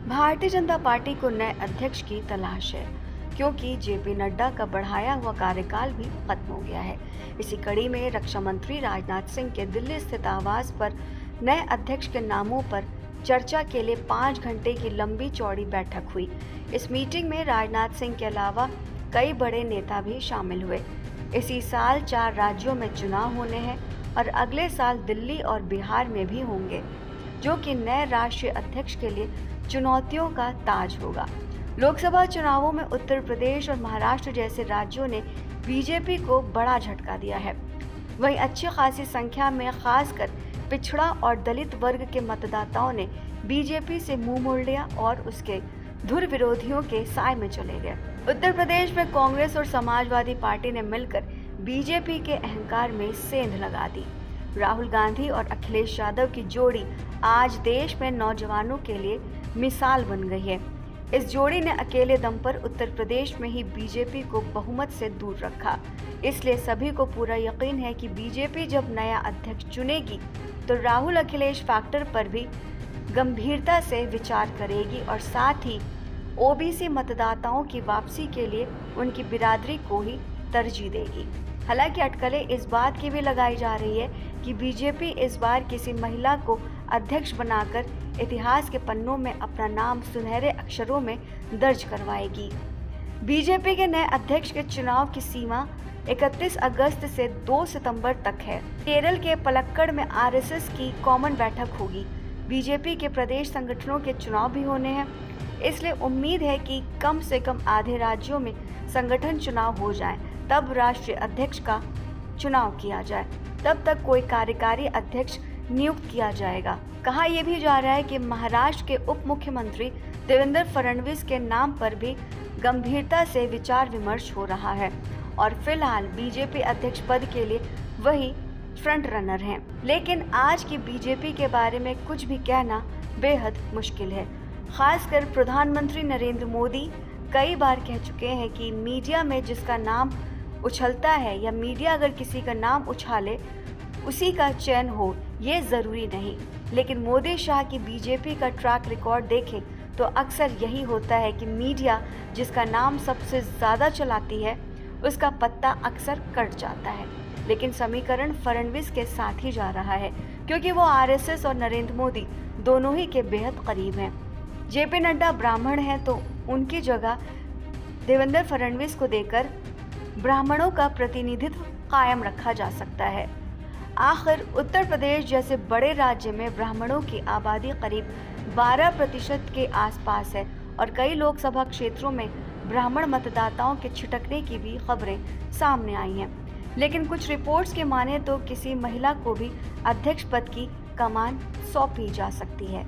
Bharatiya Janata party को नए अध्यक्ष की तलाश है, क्योंकि जेपी नड्डा का बढ़ाया हुआ कार्यकाल भी खत्म हो गया है। इसी कड़ी में रक्षा मंत्री राजनाथ सिंह के दिल्ली स्थित आवास पर नए अध्यक्ष के नामों पर चर्चा के लिए 5 घंटे की लंबी चौड़ी बैठक हुई। इस मीटिंग में राजनाथ सिंह के अलावा कई बड़े नेता भी शामिल हुए। इसी साल 4 राज्यों में चुनाव होने हैं और अगले साल दिल्ली और बिहार में भी होंगे, जो कि नए राष्ट्रीय अध्यक्ष के लिए चुनौतियों का ताज होगा। लोकसभा चुनावों में उत्तर प्रदेश और महाराष्ट्र जैसे राज्यों ने बीजेपी को बड़ा झटका दिया है। वहीं अच्छी खासी संख्या में खासकर पिछड़ा और दलित वर्ग के मतदाताओं ने बीजेपी से मुंह मोड़ लिया और उसके धुर विरोधियों के साए में चले गए। उत्तर प्रदेश में कांग्रेस और समाजवादी पार्टी ने मिलकर बीजेपी के अहंकार में सेंध लगा दी। राहुल गांधी और अखिलेश यादव की जोड़ी आज देश में नौजवानों के लिए मिसाल बन गई है। इस जोड़ी ने अकेले दम पर उत्तर प्रदेश में ही बीजेपी को बहुमत से दूर रखा। इसलिए सभी को पूरा यकीन है कि बीजेपी जब नया अध्यक्ष चुनेगी तो राहुल अखिलेश फैक्टर पर भी गंभीरता से विचार करेगी और साथ ही ओबीसी मतदाताओं की वापसी के लिए उनकी बिरादरी को ही तरजीह देगी। हालांकि अटकलें इस बात की भी लगाई जा रही है कि बीजेपी इस बार किसी महिला को अध्यक्ष बनाकर इतिहास के पन्नों में अपना नाम सुनहरे अक्षरों में दर्ज करवाएगी। बीजेपी के नए अध्यक्ष के चुनाव की सीमा 31 अगस्त से 2 सितंबर तक है। केरल के पलक्कड़ में आरएसएस की कॉमन बैठक होगी। बीजेपी के प्रदेश संगठनों के चुनाव भी होने हैं, इसलिए उम्मीद है कि कम से कम आधे राज्यों में संगठन चुनाव हो जाए, तब राष्ट्रीय अध्यक्ष का चुनाव किया जाए। तब तक कोई कार्यकारी अध्यक्ष नियुक्त किया जाएगा। कहा यह भी जा रहा है कि महाराष्ट्र के उप मुख्यमंत्री देवेंद्र फडणवीस के नाम पर भी गंभीरता से विचार विमर्श हो रहा है और फिलहाल बीजेपी अध्यक्ष पद के लिए वही फ्रंट रनर हैं। लेकिन आज की बीजेपी के बारे में कुछ भी कहना बेहद मुश्किल है। खासकर प्रधानमंत्री नरेंद्र मोदी कई बार कह चुके हैं कि मीडिया में जिसका नाम उछलता है या मीडिया अगर किसी का नाम उछाले उसी का चयन हो, ये ज़रूरी नहीं। लेकिन मोदी शाह की बीजेपी का ट्रैक रिकॉर्ड देखें तो अक्सर यही होता है कि मीडिया जिसका नाम सबसे ज़्यादा चलाती है उसका पत्ता अक्सर कट जाता है। लेकिन समीकरण फडणवीस के साथ ही जा रहा है, क्योंकि वो आरएसएस और नरेंद्र मोदी दोनों ही के बेहद करीब हैं। जेपी नड्डा ब्राह्मण हैं तो उनकी जगह देवेंद्र फडणवीस को देकर ब्राह्मणों का प्रतिनिधित्व कायम रखा जा सकता है। आखिर उत्तर प्रदेश जैसे बड़े राज्य में ब्राह्मणों की आबादी करीब 12% के आसपास है और कई लोकसभा क्षेत्रों में ब्राह्मण मतदाताओं के छिटकने की भी खबरें सामने आई हैं। लेकिन कुछ रिपोर्ट्स के माने तो किसी महिला को भी अध्यक्ष पद की कमान सौंपी जा सकती है।